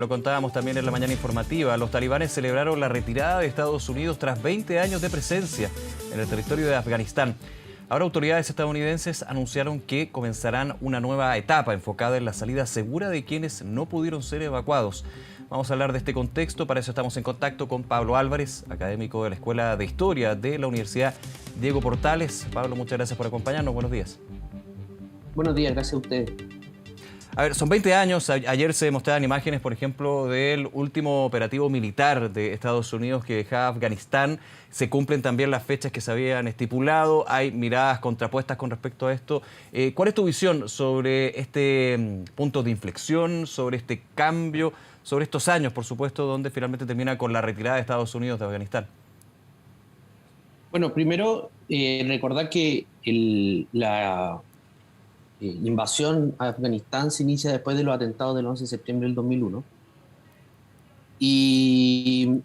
Lo contábamos también en la mañana informativa, los talibanes celebraron la retirada de Estados Unidos tras 20 años de presencia en el territorio de Afganistán. Ahora autoridades estadounidenses anunciaron que comenzarán una nueva etapa enfocada en la salida segura de quienes no pudieron ser evacuados. Vamos a hablar de este contexto, para eso estamos en contacto con Pablo Álvarez, académico de la Escuela de Historia de la Universidad Diego Portales. Pablo, muchas gracias por acompañarnos, buenos días. Buenos días, gracias a ustedes. A ver, son 20 años. Ayer se mostraban imágenes, por ejemplo, del último operativo militar de Estados Unidos que dejaba Afganistán. Se cumplen también las fechas que se habían estipulado. Hay miradas contrapuestas con respecto a esto. ¿Cuál es tu visión sobre este punto de inflexión, sobre este cambio, sobre estos años, por supuesto, donde finalmente termina con la retirada de Estados Unidos de Afganistán? Bueno, primero recordar que la invasión a Afganistán se inicia después de los atentados del 11 de septiembre del 2001. Y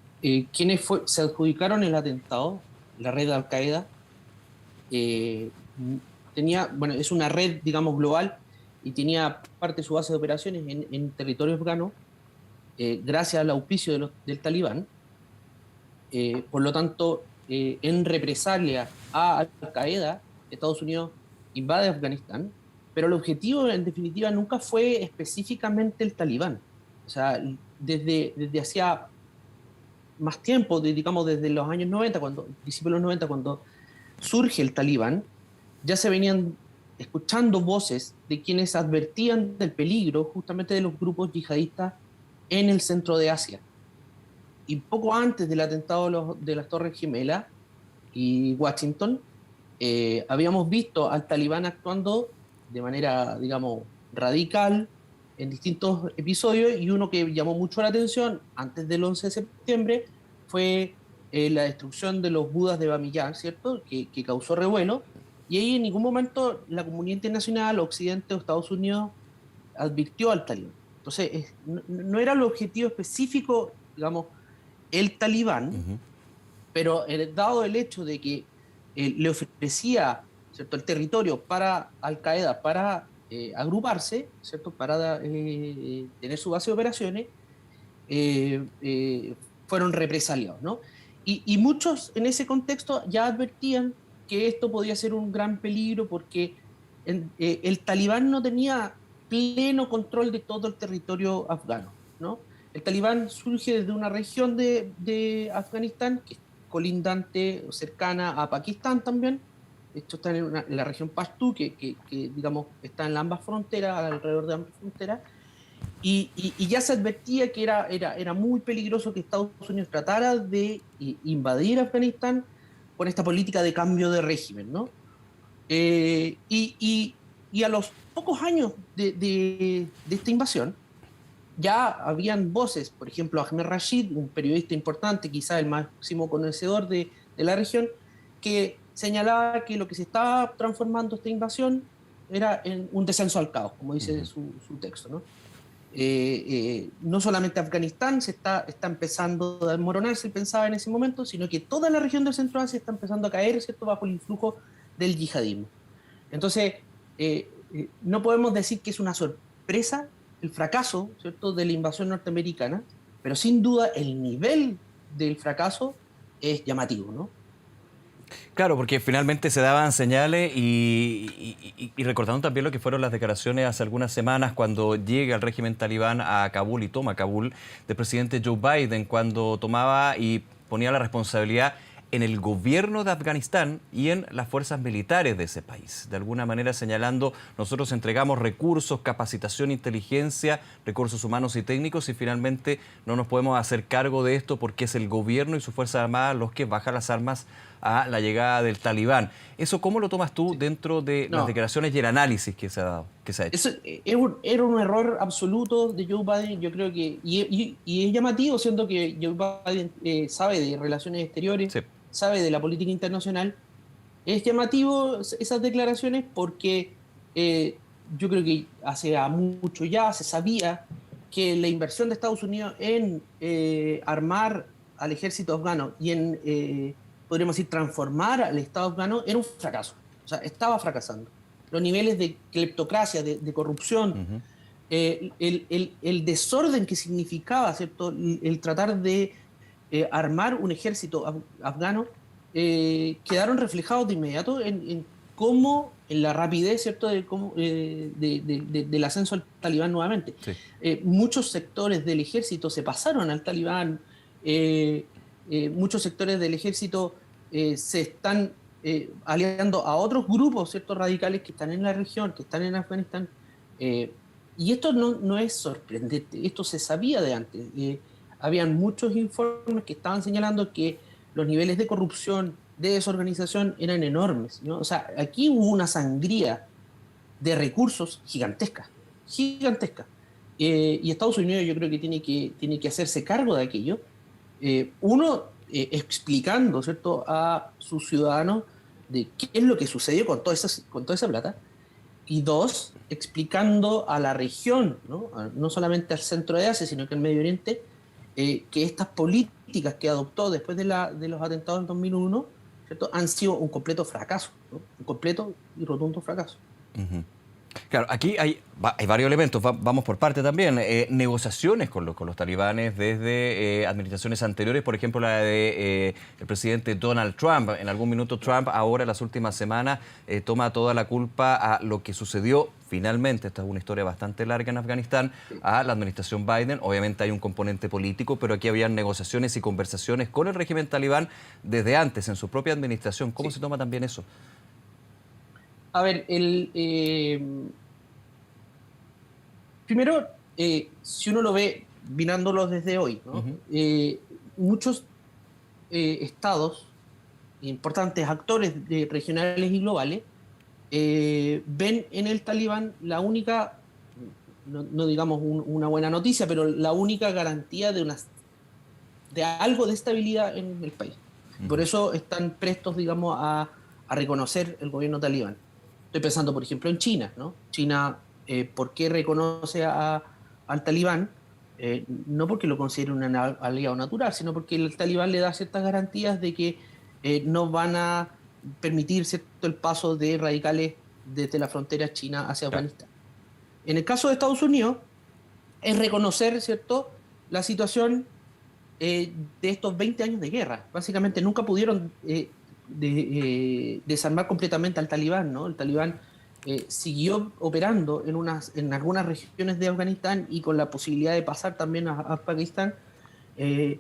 se adjudicaron el atentado, la red de Al-Qaeda, eh, es una red, digamos, global y tenía parte de su base de operaciones en territorio afgano, gracias al auspicio del Talibán. Por lo tanto, en represalia a Al-Qaeda, Estados Unidos invade Afganistán, pero el objetivo, en definitiva, nunca fue específicamente el Talibán. O sea, desde hacía más tiempo, digamos desde los años 90, principios de los 90, cuando surge el Talibán, ya se venían escuchando voces de quienes advertían del peligro justamente de los grupos yihadistas en el centro de Asia. Y poco antes del atentado de las Torres Gemelas y Washington, habíamos visto al Talibán actuando de manera, digamos, radical en distintos episodios, y uno que llamó mucho la atención antes del 11 de septiembre fue la destrucción de los budas de Bamiyan, ¿cierto?, que causó revuelo, y ahí en ningún momento la comunidad internacional, Occidente o Estados Unidos advirtió al Talibán. Entonces, no era el objetivo específico, digamos, el Talibán, pero dado el hecho de que le ofrecía, ¿cierto?, el territorio para Al-Qaeda para agruparse, ¿cierto?, para tener su base de operaciones, fueron represaliados, ¿no? Y muchos en ese contexto ya advertían que esto podía ser un gran peligro porque el Talibán no tenía pleno control de todo el territorio afgano, ¿no? El Talibán surge desde una región de Afganistán que es colindante o cercana a Pakistán también. Esto está en la región Pashtú, que digamos está en ambas fronteras, alrededor de ambas fronteras. Y ya se advertía que era muy peligroso que Estados Unidos tratara de invadir Afganistán con esta política de cambio de régimen, ¿no? Y a los pocos años de esta invasión, ya habían voces, por ejemplo, Ahmed Rashid, un periodista importante, quizá el máximo conocedor de la región, que señalaba que lo que se estaba transformando esta invasión era en un descenso al caos, como dice su texto, ¿no? No solamente Afganistán está empezando a desmoronarse, pensaba en ese momento, sino que toda la región del Centro Asia está empezando a caer, ¿cierto?, bajo el influjo del yihadismo. Entonces, no podemos decir que es una sorpresa el fracaso, ¿cierto?, de la invasión norteamericana, pero sin duda el nivel del fracaso es llamativo, ¿no? Claro, porque finalmente se daban señales y recordando también lo que fueron las declaraciones hace algunas semanas cuando llega el régimen talibán a Kabul y toma Kabul, del presidente Joe Biden, cuando tomaba y ponía la responsabilidad en el gobierno de Afganistán y en las fuerzas militares de ese país. De alguna manera señalando, nosotros entregamos recursos, capacitación, inteligencia, recursos humanos y técnicos y finalmente no nos podemos hacer cargo de esto porque es el gobierno y sus fuerzas armadas los que bajan las armas a la llegada del Talibán. ¿Eso cómo lo tomas tú dentro de las declaraciones y el análisis que se ha dado, que se ha hecho? Eso era un error absoluto de Joe Biden, yo creo que, y es llamativo, siendo que Joe Biden sabe de relaciones exteriores, Sí. sabe de la política internacional. Es llamativo esas declaraciones porque yo creo que hace mucho ya se sabía que la inversión de Estados Unidos en armar al ejército afgano y en, podríamos decir, transformar al Estado afgano era un fracaso. O sea, estaba fracasando. Los niveles de cleptocracia, de corrupción, el desorden que significaba, ¿cierto? El tratar de armar un ejército afgano, quedaron reflejados de inmediato en cómo, en la rapidez, ¿cierto?, del ascenso al talibán nuevamente. Sí. Muchos sectores del ejército se pasaron al talibán, eh, muchos sectores del ejército se están aliando a otros grupos, ¿cierto?, radicales que están en la región, que están en Afganistán. Eh, y esto no es sorprendente, esto se sabía de antes. Habían muchos informes que estaban señalando que los niveles de corrupción, de desorganización eran enormes, ¿no? O sea, aquí hubo una sangría de recursos gigantesca, gigantesca. Y Estados Unidos yo creo que tiene que hacerse cargo de aquello. Uno, explicando, ¿cierto?, a sus ciudadanos de qué es lo que sucedió con toda esa plata, y dos, explicando a la región, ¿no? No solamente al centro de Asia, sino que al Medio Oriente, que estas políticas que adoptó después de los atentados del 2001, ¿cierto?, han sido un completo fracaso, ¿no? Un completo y rotundo fracaso. Ujú. Claro, aquí hay varios elementos, vamos por parte también. Negociaciones con los talibanes desde administraciones anteriores, por ejemplo la de el presidente Donald Trump. En algún minuto Trump, ahora en las últimas semanas, toma toda la culpa a lo que sucedió finalmente, esta es una historia bastante larga en Afganistán, a la administración Biden. Obviamente hay un componente político, pero aquí habían negociaciones y conversaciones con el régimen talibán desde antes, en su propia administración. ¿Cómo Sí. se toma también eso? A ver, primero, si uno lo ve mirándolo desde hoy, ¿no? Ujú. Muchos estados, importantes actores regionales y globales, ven en el talibán la única, no digamos una buena noticia, pero la única garantía de algo de estabilidad en el país. Por Ujú. eso están prestos, digamos, a reconocer el gobierno talibán. Estoy pensando, por ejemplo, en China, ¿no? China, ¿por qué reconoce al talibán? No porque lo considere un aliado natural, sino porque el talibán le da ciertas garantías de que no van a permitir, ¿cierto?, el paso de radicales desde la frontera china hacia Claro. Afganistán. En el caso de Estados Unidos, es reconocer, ¿cierto?, la situación de estos 20 años de guerra. Básicamente nunca pudieron desarmar completamente al talibán, ¿no? El talibán siguió operando en algunas regiones de Afganistán y con la posibilidad de pasar también a Pakistán. eh,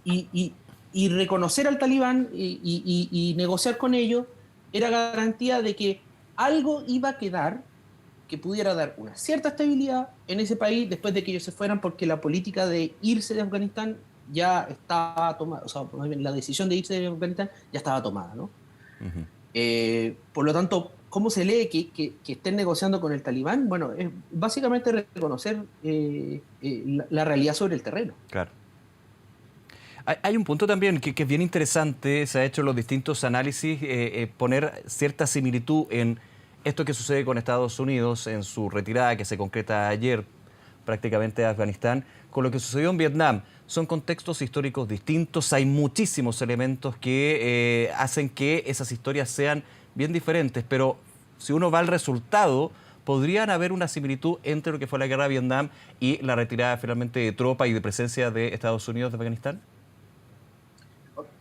y, y- y reconocer al talibán y negociar con ellos era garantía de que algo iba a quedar que pudiera dar una cierta estabilidad en ese país después de que ellos se fueran, porque la política de irse de Afganistán ya estaba tomada, o sea, la decisión de irse de Afganistán ya estaba tomada, ¿no? Ujú. Por lo tanto, ¿cómo se lee que estén negociando con el talibán? Bueno, es básicamente reconocer la realidad sobre el terreno. Claro. Hay un punto también que es bien interesante, se ha hecho en los distintos análisis, poner cierta similitud en esto que sucede con Estados Unidos en su retirada que se concreta ayer prácticamente de Afganistán, con lo que sucedió en Vietnam. Son contextos históricos distintos, hay muchísimos elementos que hacen que esas historias sean bien diferentes, pero si uno va al resultado, podrían haber una similitud entre lo que fue la guerra de Vietnam y la retirada finalmente de tropa y de presencia de Estados Unidos de Afganistán.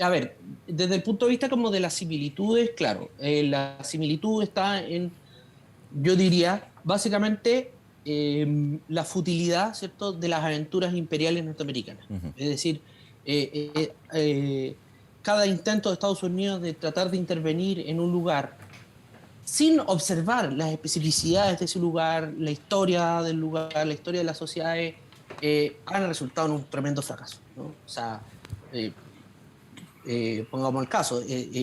A ver, desde el punto de vista como de las similitudes, claro, la similitud está en, yo diría, básicamente la futilidad, ¿cierto?, de las aventuras imperiales norteamericanas. Ujú. Es decir, cada intento de Estados Unidos de tratar de intervenir en un lugar sin observar las especificidades de ese lugar, la historia del lugar, la historia de las sociedades, han resultado en un tremendo fracaso, ¿no? O sea, eh, pongamos en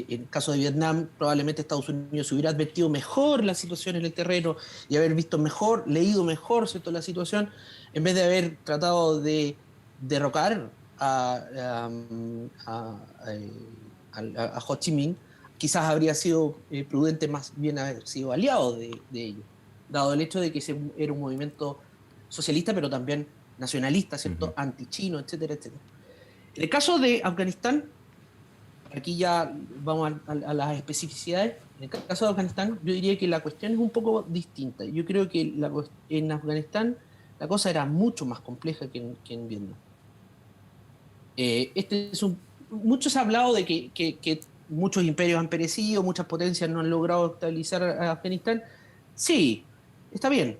el caso de Vietnam, probablemente Estados Unidos hubiera advertido mejor la situación en el terreno y haber visto mejor, leído mejor, ¿cierto?, la situación, en vez de haber tratado de derrocar a Ho Chi Minh. Quizás habría sido prudente más bien haber sido aliado de ellos, dado el hecho de que era un movimiento socialista, pero también nacionalista, Ujú. ¿cierto?, antichino, etcétera, etcétera. En el caso de Afganistán, aquí ya vamos a las especificidades. En el caso de Afganistán, yo diría que la cuestión es un poco distinta. Yo creo que en Afganistán la cosa era mucho más compleja que en Vietnam. Mucho se ha hablado de que muchos imperios han perecido, muchas potencias no han logrado estabilizar a Afganistán. Sí, está bien.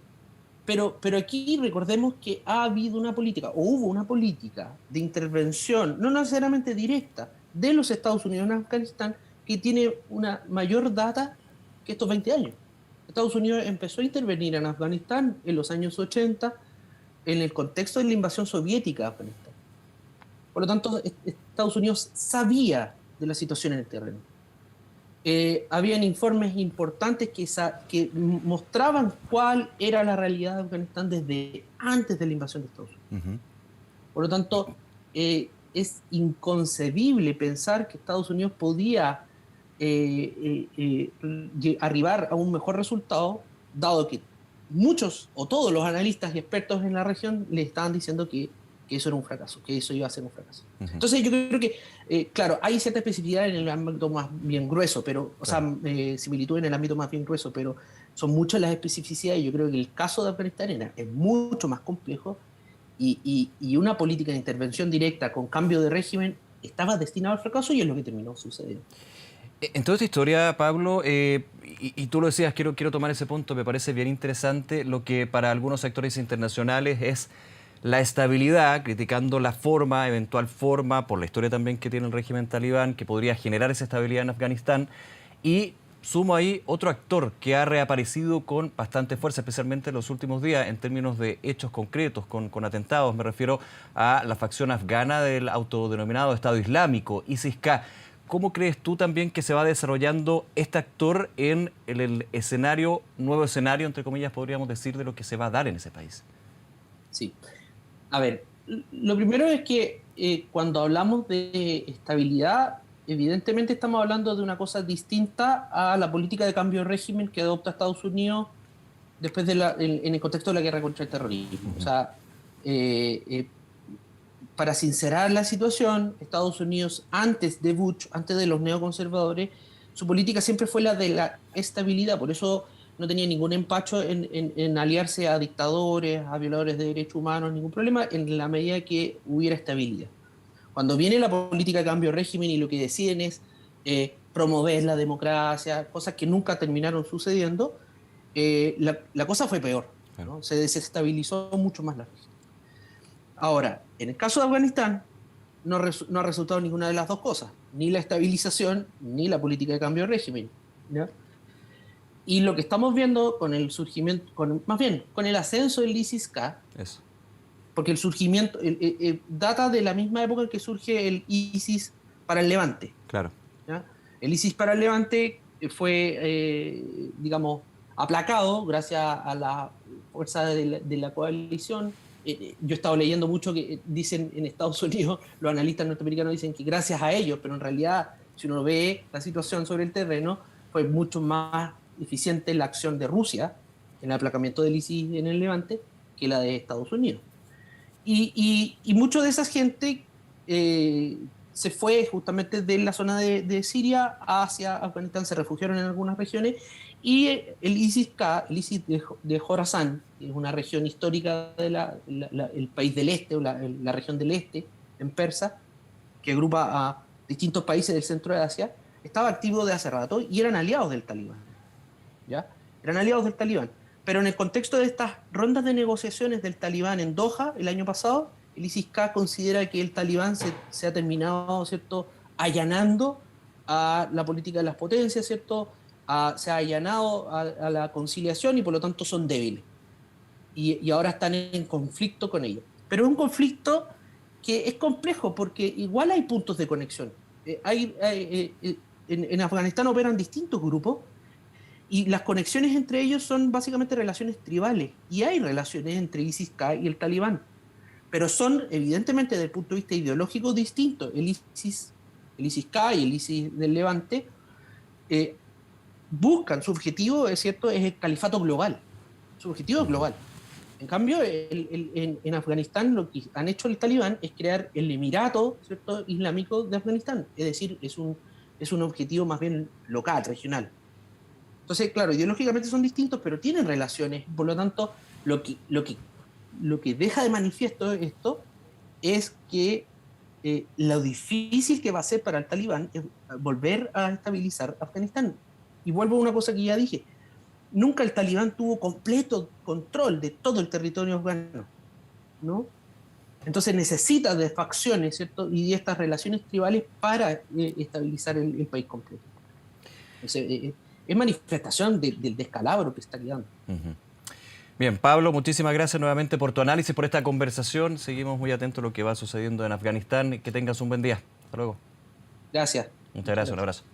Pero aquí recordemos que ha habido una política, o hubo una política de intervención, no necesariamente directa, de los Estados Unidos en Afganistán, que tiene una mayor data que estos 20 años. Estados Unidos empezó a intervenir en Afganistán en los años 80 en el contexto de la invasión soviética de Afganistán. Por lo tanto, Estados Unidos sabía de la situación en el terreno. Habían informes importantes que mostraban cuál era la realidad de Afganistán desde antes de la invasión de Estados Unidos. Uh-huh. Por lo tanto, es inconcebible pensar que Estados Unidos podía arribar a un mejor resultado, dado que muchos o todos los analistas y expertos en la región le estaban diciendo que eso era un fracaso, que eso iba a ser un fracaso. Uh-huh. Entonces yo creo que, claro, hay cierta especificidad en el ámbito más bien grueso, pero, claro. O sea, similitud en el ámbito más bien grueso, pero son muchas las especificidades. Yo creo que el caso de Afganistán es mucho más complejo y una política de intervención directa con cambio de régimen estaba destinado al fracaso y es lo que terminó sucediendo. En toda esta historia, Pablo, y tú lo decías, quiero tomar ese punto, me parece bien interesante lo que para algunos sectores internacionales es la estabilidad, criticando la forma, eventual forma, por la historia también que tiene el régimen talibán, que podría generar esa estabilidad en Afganistán. Y sumo ahí otro actor que ha reaparecido con bastante fuerza, especialmente en los últimos días, en términos de hechos concretos, con atentados. Me refiero a la facción afgana del autodenominado Estado Islámico, ISIS-K. ¿Cómo crees tú también que se va desarrollando este actor en el escenario, nuevo escenario, entre comillas, podríamos decir, de lo que se va a dar en ese país? Sí. A ver, lo primero es que cuando hablamos de estabilidad, evidentemente estamos hablando de una cosa distinta a la política de cambio de régimen que adopta Estados Unidos después en el contexto de la guerra contra el terrorismo. O sea, para sincerar la situación, Estados Unidos antes de Bush, antes de los neoconservadores, su política siempre fue la de la estabilidad, por eso no tenía ningún empacho en aliarse a dictadores, a violadores de derechos humanos, ningún problema, en la medida que hubiera estabilidad. Cuando viene la política de cambio de régimen y lo que deciden es promover la democracia, cosas que nunca terminaron sucediendo, la cosa fue peor, ¿no? Se desestabilizó mucho más la región. Ahora, en el caso de Afganistán, no ha resultado ninguna de las dos cosas, ni la estabilización, ni la política de cambio de régimen, ¿no? Y lo que estamos viendo con el surgimiento, más bien, con el ascenso del ISIS-K, porque el surgimiento data de la misma época en que surge el ISIS para el Levante. Claro. ¿Ya? El ISIS para el Levante fue, digamos, aplacado gracias a la fuerza de la coalición. Yo he estado leyendo mucho que dicen en Estados Unidos, los analistas norteamericanos dicen que gracias a ellos, pero en realidad, si uno ve la situación sobre el terreno, fue mucho más eficiente la acción de Rusia en el aplacamiento del ISIS en el Levante que la de Estados Unidos. Y mucho de esa gente se fue justamente de la zona de Siria hacia Afganistán, se refugiaron en algunas regiones, y el ISIS-K, el ISIS de Jorazán, que es una región histórica del país del este, o la región del este, en persa, que agrupa a distintos países del centro de Asia, estaba activo de hace rato y eran aliados del Talibán. ¿Ya? Eran aliados del Talibán. Pero en el contexto de estas rondas de negociaciones del Talibán en Doha el año pasado, el ISIS-K considera que el Talibán se ha terminado, ¿cierto?, allanando a la política de las potencias, ¿cierto?, se ha allanado a la conciliación y por lo tanto son débiles. Y ahora están en conflicto con ellos. Pero es un conflicto que es complejo porque igual hay puntos de conexión. En Afganistán operan distintos grupos y las conexiones entre ellos son básicamente relaciones tribales. Y hay relaciones entre ISIS-K y el Talibán. Pero son, evidentemente, desde el punto de vista ideológico, distintos. El ISIS-K y el ISIS del Levante buscan, su objetivo, es cierto, es el califato global. Su objetivo es global. En cambio, en Afganistán lo que han hecho el Talibán es crear el Emirato, ¿cierto?, Islámico de Afganistán. Es decir, es un objetivo más bien local, regional. Entonces, claro, ideológicamente son distintos, pero tienen relaciones. Por lo tanto, lo que lo que deja de manifiesto esto es que lo difícil que va a ser para el talibán es volver a estabilizar Afganistán. Y vuelvo a una cosa que ya dije, nunca el talibán tuvo completo control de todo el territorio afgano, ¿no? Entonces necesita de facciones, ¿cierto? Y de estas relaciones tribales para estabilizar el país completo. Entonces, es manifestación del descalabro que está quedando. Bien, Pablo, muchísimas gracias nuevamente por tu análisis, por esta conversación. Seguimos muy atentos a lo que va sucediendo en Afganistán. Que tengas un buen día. Hasta luego. Gracias. Muchas gracias, un abrazo.